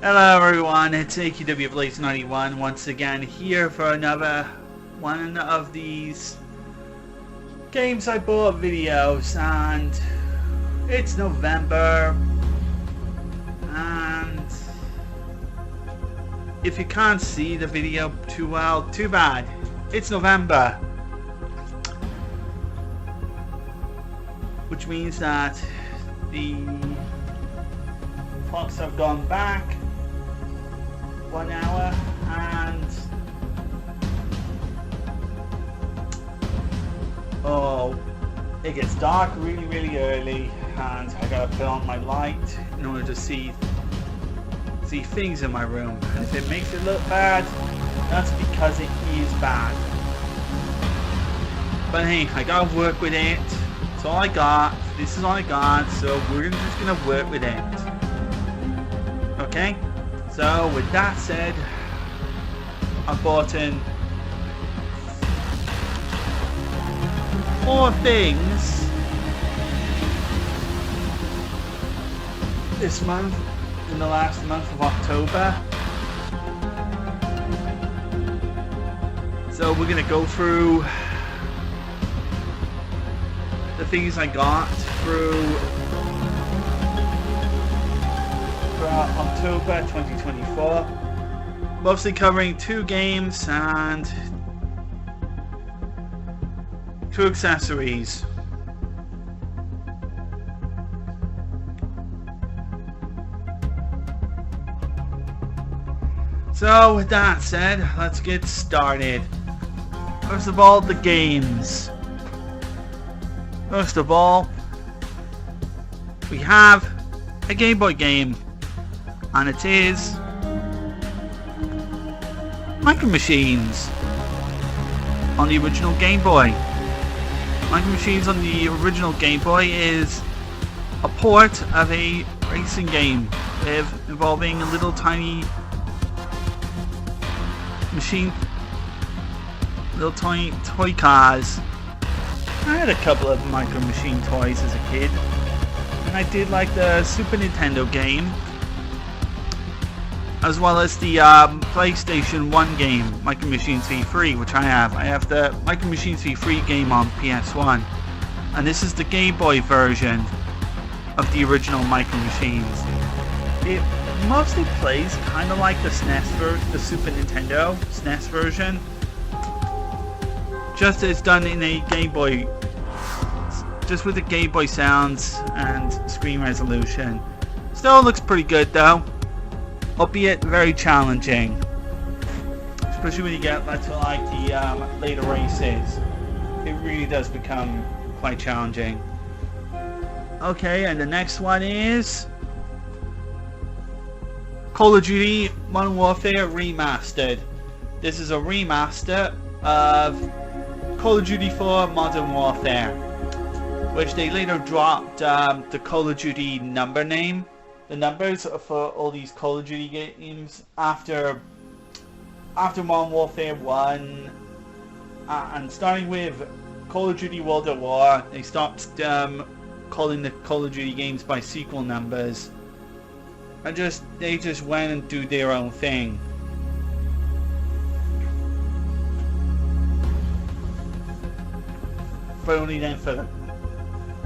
Hello everyone, it's AQW Blaze 91 once again here for another one of these games I bought videos, and it's November, and if you can't see the video too well, too bad. It's November, which means that the clocks have gone back 1 hour, and it gets dark really early, and I gotta put on my light in order to see things in my room. And if it makes it look bad, that's because it is bad. But hey, I gotta work with it. It's all I got. This is all I got, so we're just gonna work with it. Okay? So with that said, I bought in 4 things this month, in the last month of October. So we're gonna go through the things I got through October 2024, mostly covering 2 games and 2 accessories. So with that said, let's get started. First of all, the games. First of all, we have a Game Boy game, and it is Micro Machines on the original Game Boy. Micro Machines on the original Game Boy is a port of a racing game involving little tiny toy cars. I had a couple of Micro Machine toys as a kid, and I did like the Super Nintendo game, as well as the PlayStation 1 game, Micro Machines V3, which I have. I have the Micro Machines V3 game on PS1, and this is the Game Boy version of the original Micro Machines. It mostly plays kind of like the the Super Nintendo SNES version, just as done in a Game Boy, just with the Game Boy sounds and screen resolution. Still looks pretty good though, albeit very challenging, especially when you get to like the later races. It really does become quite challenging. Okay, and the next one is Call of Duty Modern Warfare Remastered. This is a remaster of Call of Duty 4 Modern Warfare, which they later dropped the Call of Duty number name. The numbers for all these Call of Duty games after Modern Warfare 1, and starting with Call of Duty World at War, they stopped calling the Call of Duty games by sequel numbers, and they just went and do their own thing. But only then for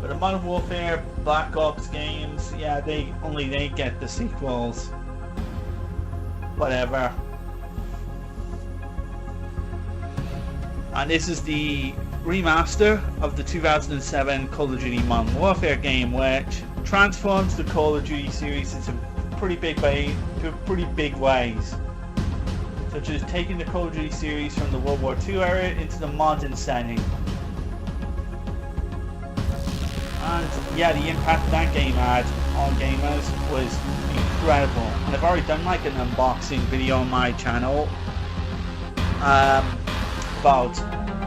the Modern Warfare, Black Ops games, yeah, they get the sequels. Whatever. And this is the remaster of the 2007 Call of Duty Modern Warfare game, which transforms the Call of Duty series into pretty big ways, such as taking the Call of Duty series from the World War II era into the modern setting. And yeah, the impact that game had on gamers was incredible. And I've already done like an unboxing video on my channel about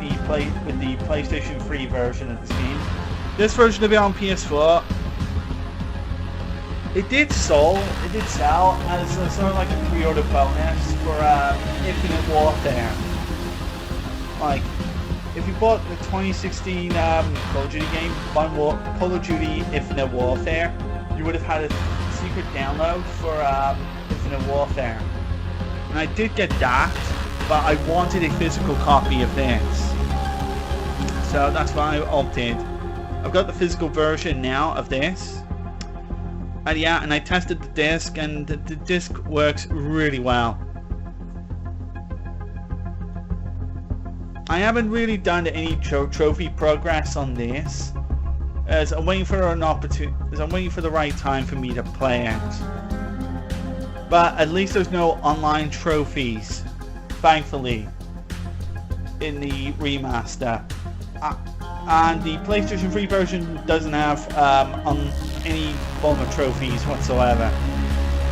the PlayStation 3 version of this game. This version of it on PS4, it did sell as a sort of like a pre-order bonus for Infinite Warfare. Like, if you bought the 2016 Call of Duty game, Call of Duty Infinite Warfare, you would have had a secret download for Infinite Warfare. And I did get that, but I wanted a physical copy of this. So that's why I opted. I've got the physical version now of this. And yeah, and I tested the disc, and the disc works really well. I haven't really done any trophy progress on this, as I'm waiting for an opportunity, as I'm waiting for the right time for me to play it. But at least there's no online trophies, thankfully, in the remaster. And the PlayStation 3 version doesn't have any form of trophies whatsoever.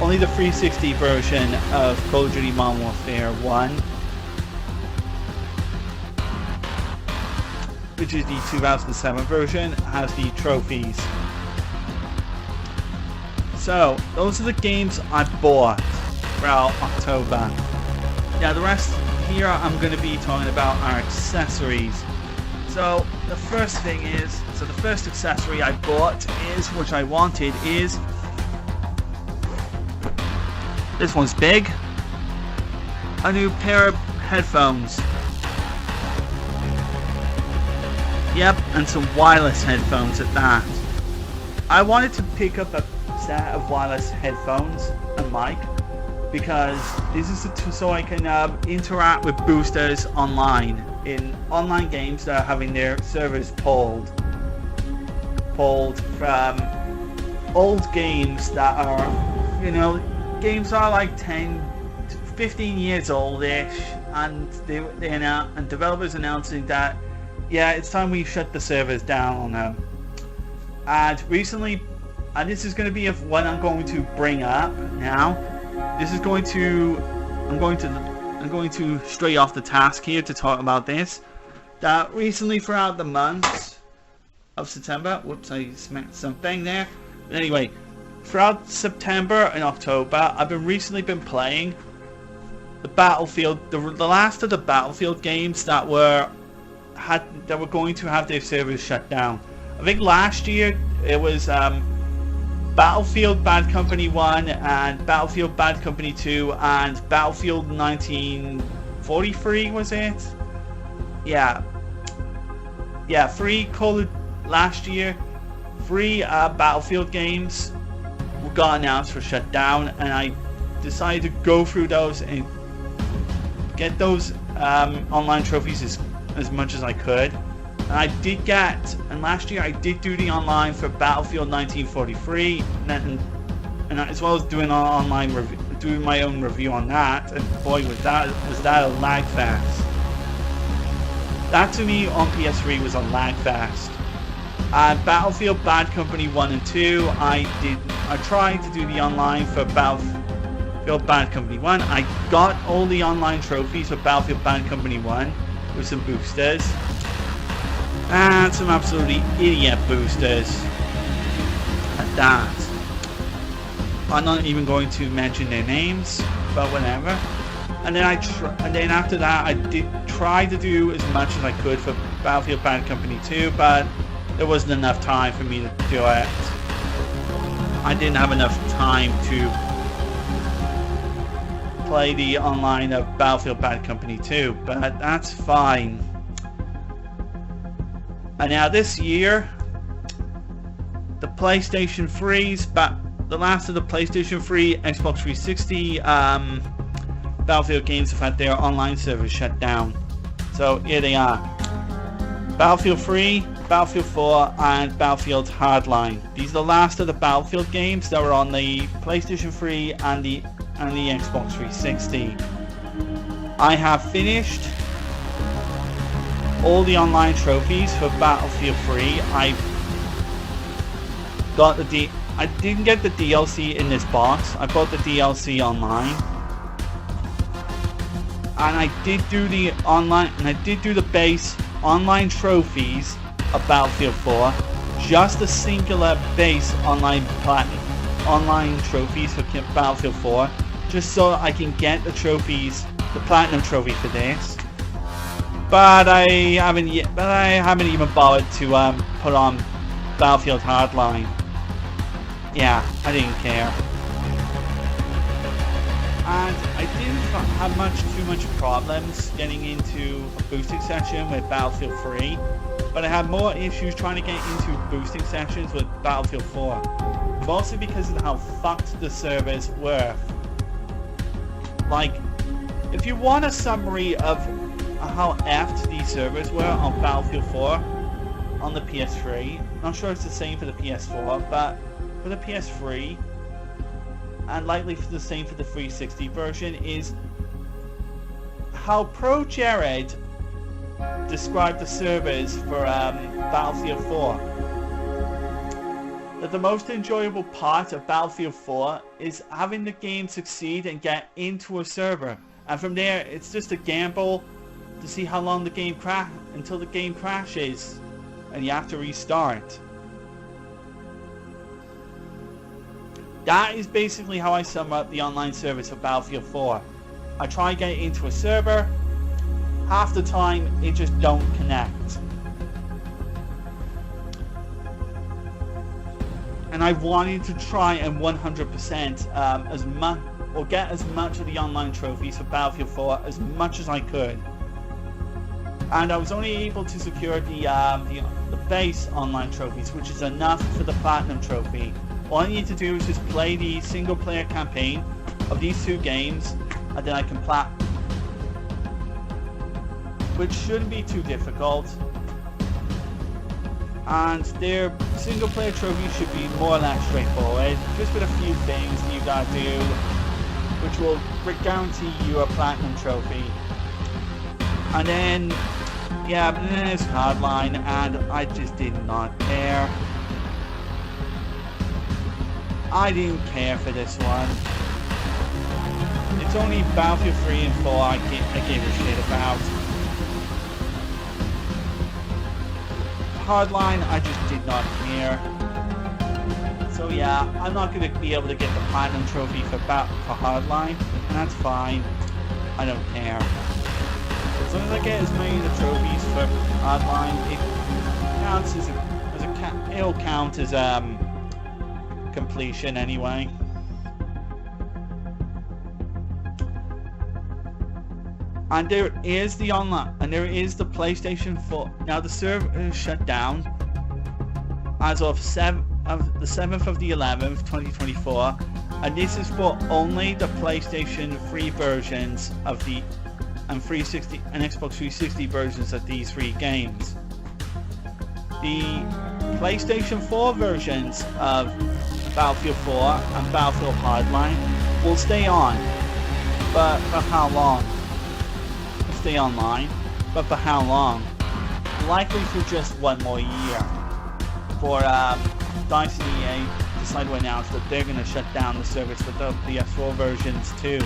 Only the 360 version of Call of Duty Modern Warfare 1, which is the 2007 version, has the trophies. So, those are the games I bought throughout October. Now the rest here I'm going to be talking about are accessories. So, the first thing is, the first accessory I bought is, which I wanted, is, this one's big, a new pair of headphones. Yep, and some wireless headphones at that. I wanted to pick up a set of wireless headphones and mic because this is so I can interact with boosters online in online games that are having their servers pulled from old games that are, you know, games are like 10 to 15 years old-ish, and and developers announcing that, yeah, it's time we shut the servers down on them. And recently, and this is going to be what I'm going to bring up now. This is going to, I'm going to stray off the task here to talk about this. That recently, throughout the month of September, whoops, I smacked something there. But anyway, throughout September and October, I've recently been playing the Battlefield, the last of the Battlefield games that were going to have their servers shut down. I think last year it was Battlefield Bad Company 1 and Battlefield Bad Company 2 and Battlefield 1943, was it? Yeah, 3 last year. 3 Battlefield games got announced for shutdown, and I decided to go through those and get those online trophies as much as I could. And I did get, and last year I did do the online for Battlefield 1943, and as well as doing an online review, doing my own review on that. And boy, was that a lag fest. That to me on PS3 was a lag fest. Battlefield Bad Company 1 and 2, I tried to do the online for Battlefield Bad Company 1. I got all the online trophies for Battlefield Bad Company 1 with some boosters. And some absolutely idiot boosters at that. I'm not even going to mention their names, but whatever. And then after that, I did try to do as much as I could for Battlefield Bad Company 2, but there wasn't enough time for me to do it. I didn't have enough time to play the online of Battlefield Bad Company 2, but that's fine. And now this year, the PlayStation 3's, the last of the PlayStation 3, Xbox 360 Battlefield games have had their online servers shut down. So here they are: Battlefield 3, Battlefield 4, and Battlefield Hardline. These are the last of the Battlefield games that were on the PlayStation 3 and the Xbox 360. I have finished all the online trophies for Battlefield 3. I didn't get the DLC in this box. I bought the DLC online. And I did do the online, and I did do the base online trophies of Battlefield 4. Just a singular base online trophies for Battlefield 4. Just so I can get the trophies, the platinum trophy for this. But I haven't even bothered to put on Battlefield Hardline. Yeah, I didn't care. and I didn't have too much problems getting into a boosting session with Battlefield 3, but I had more issues trying to get into boosting sessions with Battlefield 4, mostly because of how fucked the servers were. Like, if you want a summary of how effed these servers were on Battlefield 4 on the PS3, not sure it's the same for the PS4, but for the PS3, and likely for the same for the 360 version, is how Pro Jared described the servers for Battlefield 4. That the most enjoyable part of Battlefield 4 is having the game succeed and get into a server, and from there it's just a gamble to see how long the game until the game crashes and you have to restart. That is basically how I sum up the online service of Battlefield 4. I try to get into a server, half the time it just don't connect. And I wanted to try and 100% as much, or get as much of the online trophies for Battlefield 4 as much as I could. And I was only able to secure the base online trophies, which is enough for the Platinum trophy. All I need to do is just play the single player campaign of these two games, and then I can plat, which shouldn't be too difficult. And their single player trophies should be more or less straightforward, just with a few things that you gotta do, which will guarantee you a Platinum trophy. And then, yeah, but then there's Hardline, and I just did not care. I didn't care for this one. It's only Battlefield 3 and 4 I gave a shit about. Hardline, I just did not care. So yeah, I'm not going to be able to get the Platinum trophy for Hardline, and that's fine. I don't care. As long as I get as many of the trophies for Hardline, it counts it'll count as completion anyway. And there is the online, and there is the PlayStation 4. Now the server is shut down as of the 7th of the 11th, 2024, and this is for only the PlayStation 3 versions of the and 360 and Xbox 360 versions of these three games. The PlayStation 4 versions of Battlefield 4 and Battlefield Hardline will stay on, but for how long? Stay online, but for how long? Likely for just one more year. For DICE and EA decide to announce that they're going to shut down the service for the PS4 versions too.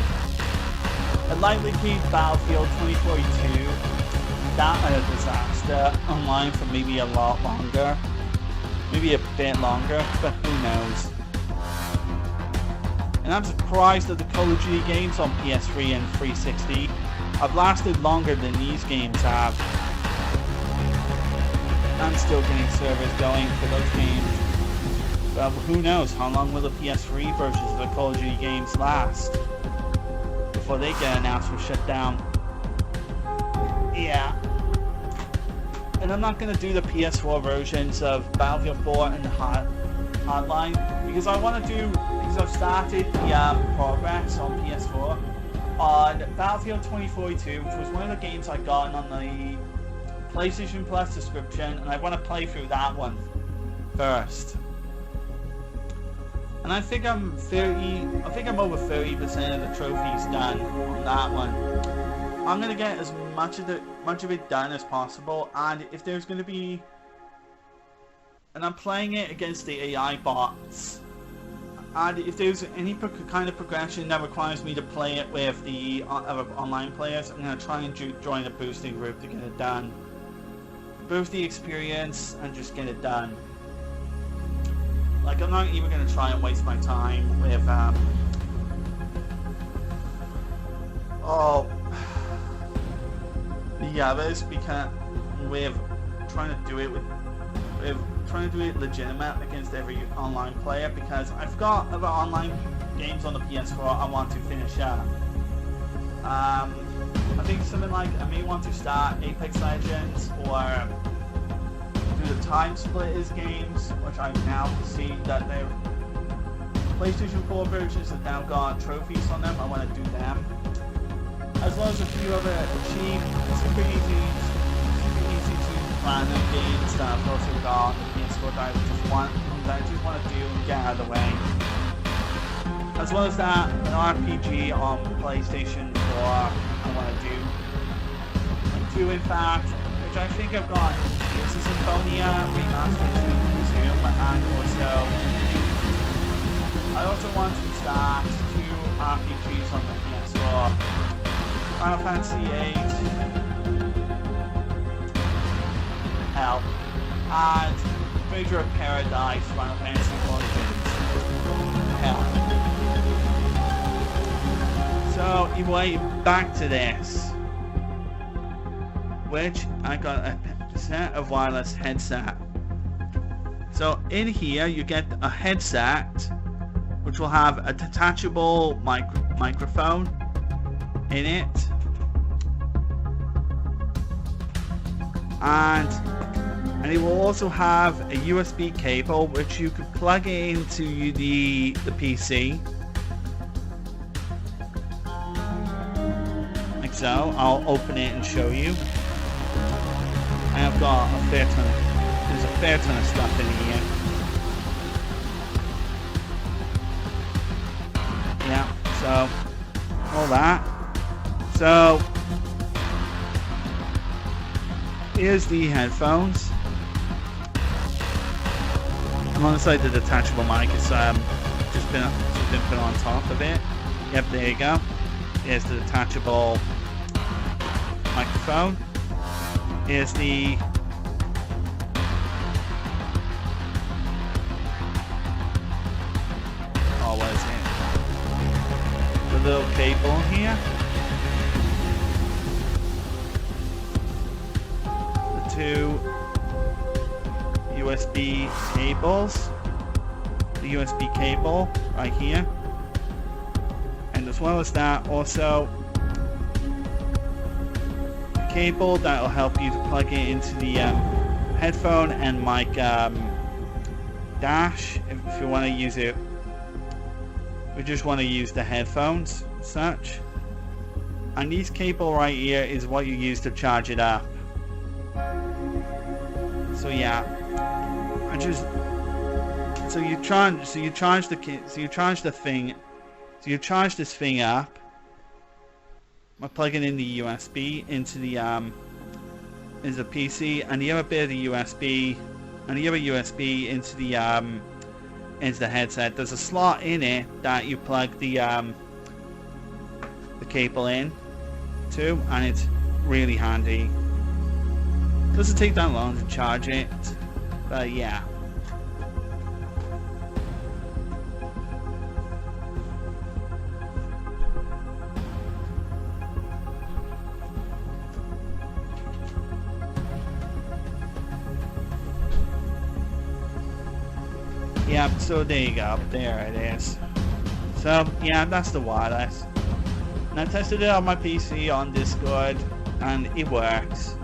And likely keep Battlefield 2042 that a disaster online for maybe a lot longer, maybe a bit longer, but who knows. And I'm surprised that the Call of Duty games on PS3 and 360 have lasted longer than these games have. I'm still getting servers going for those games. But who knows how long will the PS3 versions of the Call of Duty games last before they get announced for shutdown. Yeah. And I'm not going to do the PS4 versions of Battlefield 4 and Hardline because I've started the progress on PS4 on Battlefield 2042, which was one of the games I got on the PlayStation Plus subscription, and I want to play through that one first. And I think I'm over 30% of the trophies done on that one. I'm gonna get as much of it done as possible, and if there's gonna be, and I'm playing it against the AI bots, and if there's any kind of progression that requires me to play it with the other online players, I'm gonna try and join a boosting group to get it done. Boost the experience and just get it done. Like, I'm not even going to try and waste my time with, the others, because with trying to do it legitimate against every online player, because I've got other online games on the PS4 I want to finish up. I think something like I may want to start Apex Legends or do the Time Splitters games, which I've now seen that their PlayStation 4 versions have now got trophies on them. I want to do them, as well as a few other cheap, super easy to plan games that I've also got on the PS4 that I just want to do and get out of the way. As well as that, an RPG on PlayStation 4 I want to do. And 2 in fact, which I think I've got is Symphonia Remastered to resume, and I also want to start 2 RPGs on the PS4. Final Fantasy VIII, Hell, and Stranger of Paradise, Final Fantasy Origins, Hell. So anyway, back to this, which I got a set of wireless headset. So in here you get a headset which will have a detachable microphone in it, and it will also have a USB cable which you could plug into the PC. Like so. I'll open it and show you. I've got there's a fair ton of stuff in here. Yeah, so all that. So here's the headphones. Alongside the detachable mic, it's just been put on top of it. Yep, there you go. Here's the detachable microphone. Here's the what is it? The little cable here. The 2 USB cables. The USB cable right here. And as well as that, also cable that will help you to plug it into the headphone and mic dash if you want to use it. We just want to use the headphones such, and this cable right here is what you use to charge it up. So yeah, so you charge this thing up by plugging in the USB into the PC, and the other bit of the USB, and the other USB into the headset. There's a slot in it that you plug the cable in to, and it's really handy. Doesn't take that long to charge it, but yeah. Yeah, so there you go, there it is. So yeah, that's the wireless. And I tested it on my PC on Discord, and it works.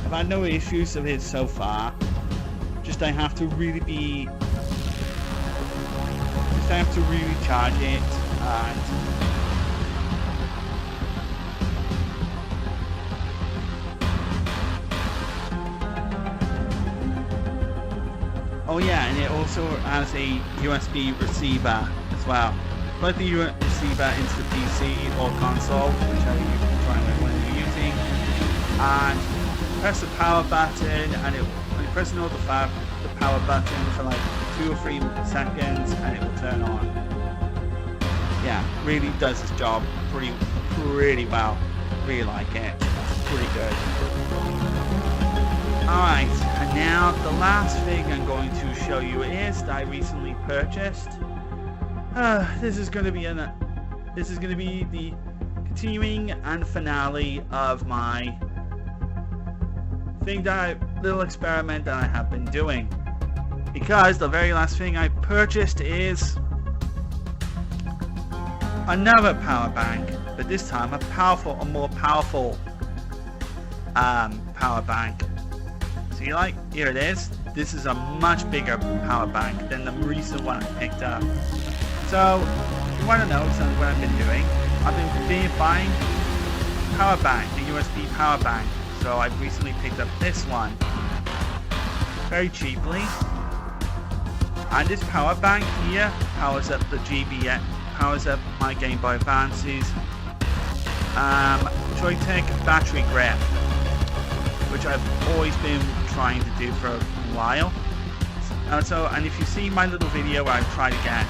I've had no issues with it so far. Just I have to really charge it, and oh yeah, and it also has a USB receiver as well. Plug the receiver into the PC or console, whichever one you're using, and press the power button, and when you press and hold the power button for like 2 or 3 seconds, and it will turn on. Yeah, really does its job pretty well. Really like it. Pretty good. Alright, and now the last thing I'm going to show you is that I recently purchased. This is going to be the continuing and finale of my little experiment that I have been doing. Because the very last thing I purchased is another power bank, but this time a more powerful power bank. See, like, here it is. This is a much bigger power bank than the recent one I picked up. So, if you want to know exactly what I've been doing, I've been buying power bank, the USB power bank. So I've recently picked up this one very cheaply. And this power bank here powers up the GBA, powers up my Game Boy Advance's Joytech battery grip, which I've always been trying to do for a while. And if you see my little video where I try to get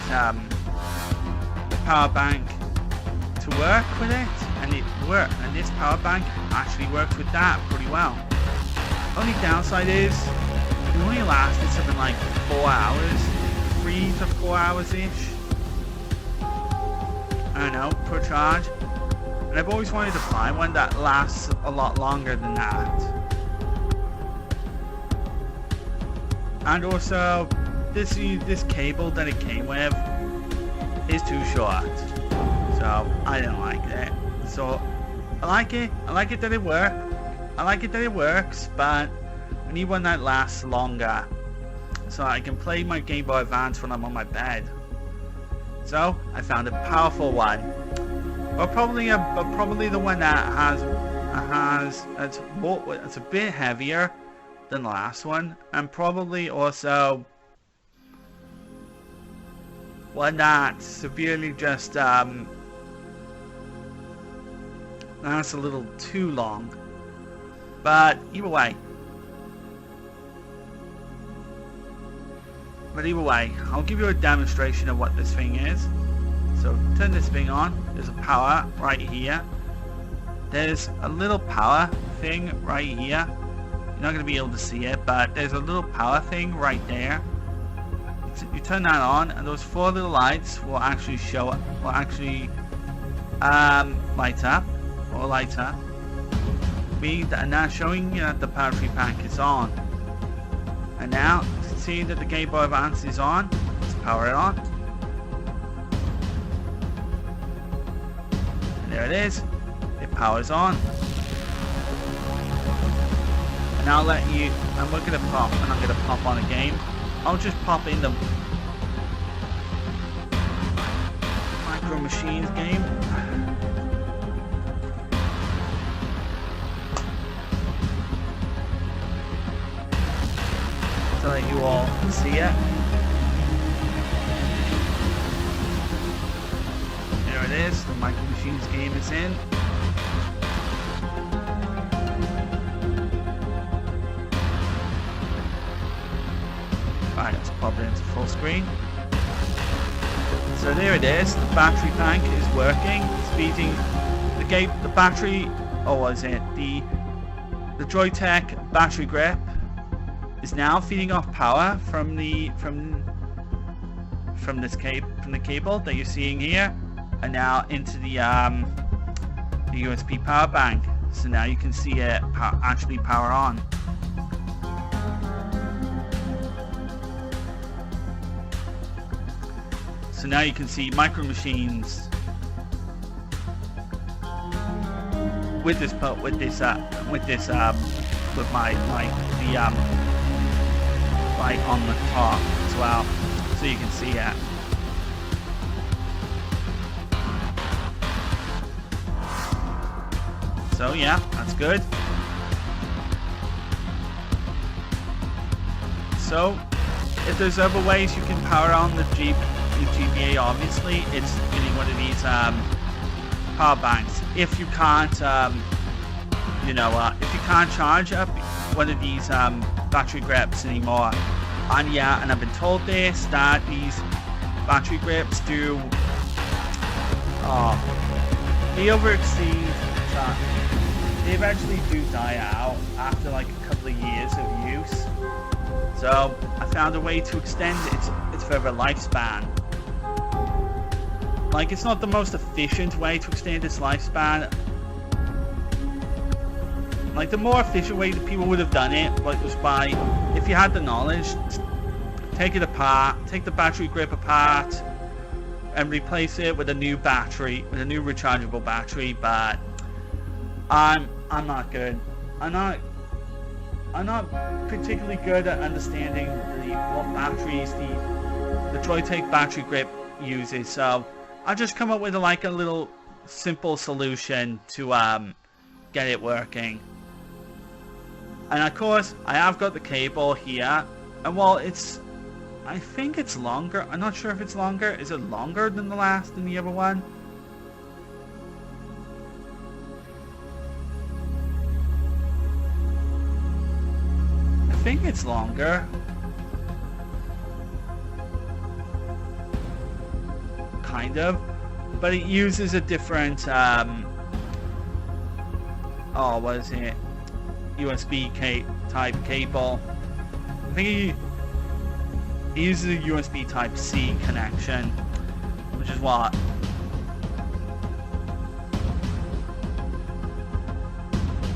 the power bank to work with it, and it worked, and this power bank actually works with that pretty well. Only downside is it only lasted something like 4 hours, 3 to 4 hours ish. I don't know, per charge. And I've always wanted to buy one that lasts a lot longer than that. And also, this cable that it came with is too short, so I don't like it. So I like it that it works, but I need one that lasts longer, so I can play my Game Boy Advance when I'm on my bed. So I found a powerful one, but probably the one that it's a bit heavier than the last one, and probably also one that severely just that's a little too long. But either way, I'll give you a demonstration of what this thing is. So turn this thing on. There's a power right here. There's a little power thing right here. You're not going to be able to see it, but there's a little power thing right there. You turn that on, and those 4 little lights will actually light up. And now showing you that the battery pack is on. And now, see that the Game Boy Advance is on. Let's power it on. And there it is. It powers on. And now I'm gonna pop on a game. I'll just pop in the Micro Machines game. So that you all can see it. There it is, the Micro Machines game is in. Alright, let's pop it into full screen. So there it is, the battery bank is working. It's feeding the battery, the Joytech battery grip is now feeding off power from the cable that you're seeing here, and now into the USB power bank. So now you can see it actually power on. So now you can see Micro Machines with light on the top as well, so you can see it. So yeah, that's good. So if there's other ways you can power on the GBA, obviously it's getting one of these power banks. If you can't, if you can't charge up one of these battery grips anymore, and I've been told this, that these battery grips do they overexceed. They eventually do die out after like a couple of years of use. So I found a way to extend its further lifespan. Like, it's not the most efficient way to extend its lifespan. Like, the more efficient way that people would have done it was by, if you had the knowledge, take it apart, take the battery grip apart, and replace it with a new battery, with a new rechargeable battery. But I'm not good. I'm not particularly good at understanding what batteries the Joytech battery grip uses. So I just come up with a little simple solution to get it working. And of course, I have got the cable here, and well, I think it's longer. I'm not sure if it's longer. Is it longer than the other one? I think it's longer. Kind of. But it uses a different, what is it? USB type cable. I think it uses a USB type C connection, which is what?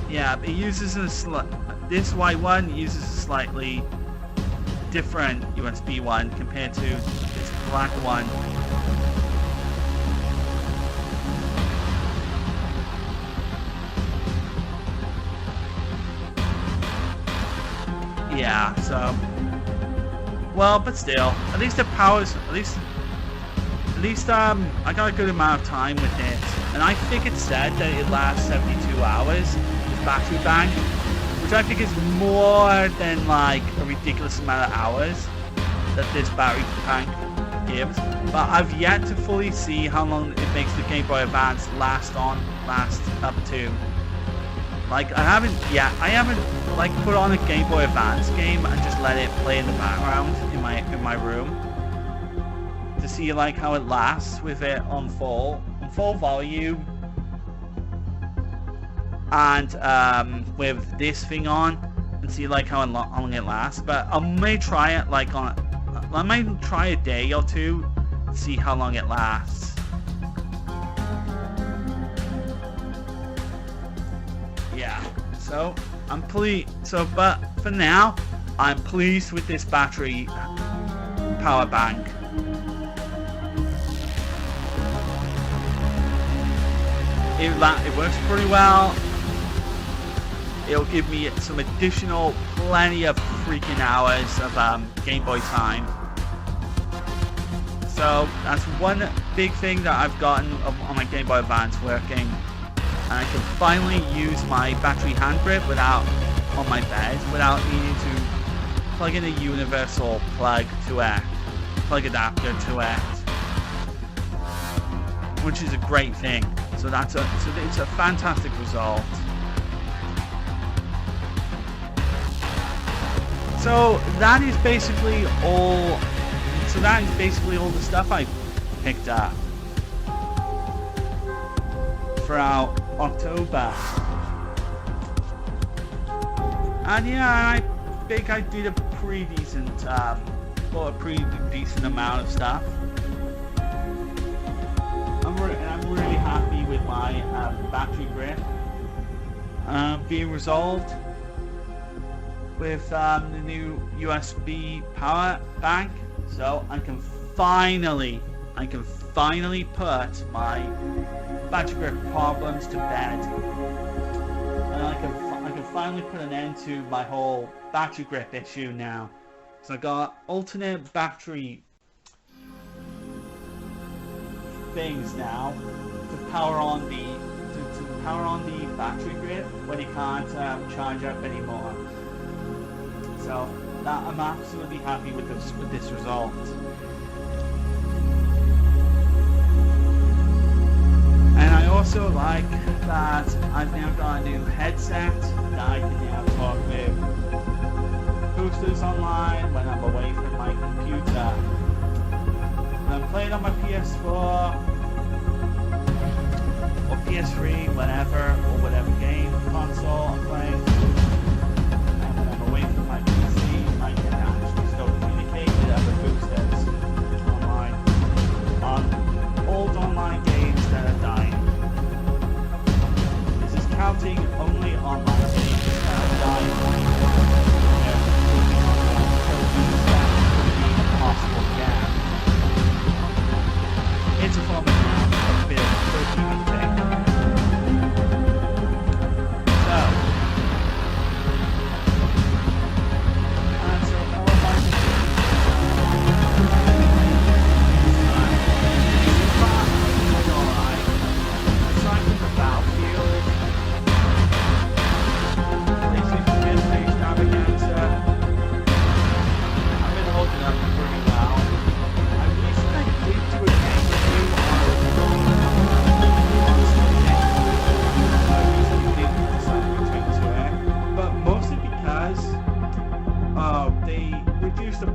Yeah, it uses this white one uses a slightly different USB one compared to this black one. Yeah, so well, but still, at least it powers. At least I got a good amount of time with it, and I think it said that it lasts 72 hours. This battery bank, which I think is more than a ridiculous amount of hours that this battery bank gives. But I've yet to fully see how long it makes the Game Boy Advance last up to. I haven't put on a Game Boy Advance game and just let it play in the background in my room to see how it lasts with it on full volume and with this thing on, and see how long it lasts. But I may try it I might try a day or two to see how long it lasts. Yeah, so I'm pleased. But for now, I'm pleased with this battery power bank. It works pretty well. It'll give me some additional, plenty of freaking hours of Game Boy time. So that's one big thing that I've gotten on my Game Boy Advance working. And I can finally use my battery hand grip on my bed without needing to plug in a universal plug adapter to it, which is a great thing. So it's a fantastic result. So that is basically all. So that is basically all the stuff I picked up throughout October. And yeah, I think I did a pretty decent amount of stuff. I'm really happy with my battery grip being resolved with the new USB power bank. So I can finally put my battery grip problems to bed, and I can finally put an end to my whole battery grip issue now. So I got alternate battery things now to power on the battery grip when it can't charge up anymore. So that I'm absolutely happy with this result. And I also like that I've now got a new headset that I can now talk with boosters online when I'm away from my computer. And I'm playing on my PS4 or PS3, whatever game console I'm playing. And when I'm away from my PC, I can actually still communicate with other boosters online on old online games that are dying. This is counting only online games that are dying. Possible gap.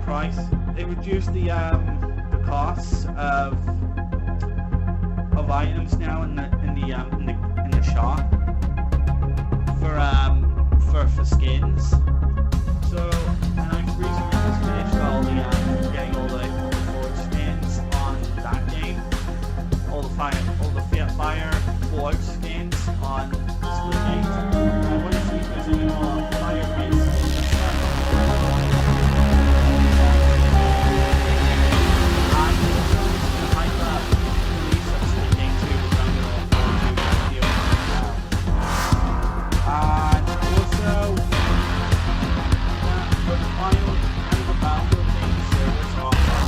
price. They reduced the costs of items now in the shop for skins. So, and I've recently just finished all the getting all the forge skins on that game. All the fire forge skins on Splitgate. I want to see if there's any more fire based skins. I'm also going to hype up the release of Splitgate 2, which I'm going to do a video on now. And also, for the final kind of a Battlefield game service offer,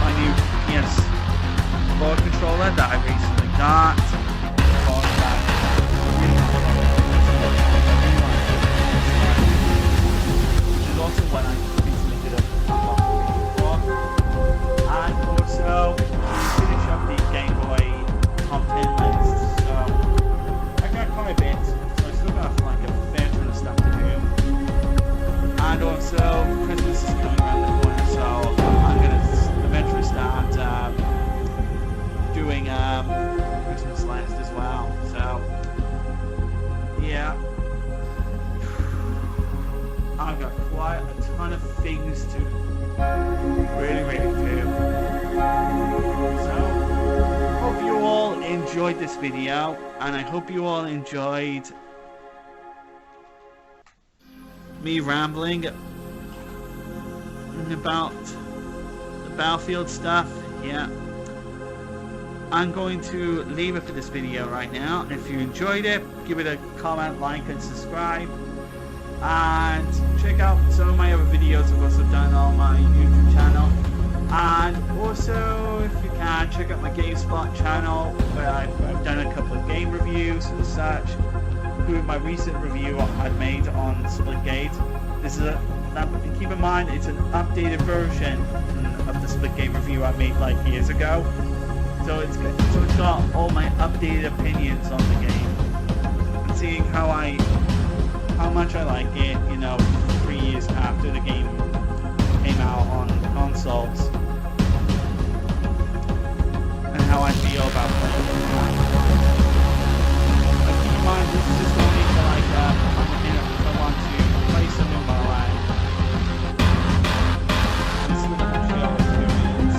my new PS4 controller that I recently got. Which is also what I recently did a unboxing for. And also to finish up the Game Boy top 10 list. So I got quite a bit. So I still got like a fair ton of stuff to do. And also Christmas is coming around the corner, so I'm gonna eventually start doing Christmas list as well. So yeah, I've got quite a ton of things to really do. So hope you all enjoyed this video, and I hope you all enjoyed me rambling about the Battlefield stuff. Yeah, I'm going to leave it for this video right now. If you enjoyed it, give it a comment, like, and subscribe. And check out some of my other videos I've also done on my YouTube channel. And also, if you can, check out my GameSpot channel, where I've done a couple of game reviews and such. Including my recent review I've made on Splitgate. This is keep in mind, it's an updated version of the Splitgate review I made like years ago. So it's got all my updated opinions on the game, and seeing how much I like it, 3 years after the game came out on consoles, and how I feel about playing it. But keep in mind, this is just only for like if I want to play something while this is what I'm feeling experience.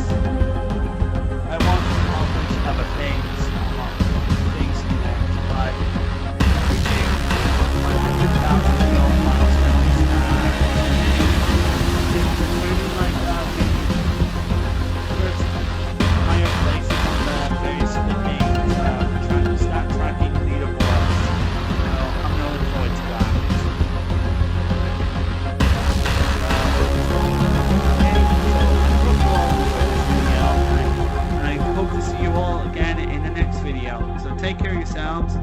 I want to accomplish other things in there, but reaching my 100,000 milestone is really like first higher places on the various games, trying to start tracking leaderboards. I'm really looking forward to that. And I hope to see you all again in the next video. So take care of yourselves,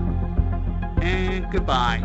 and goodbye.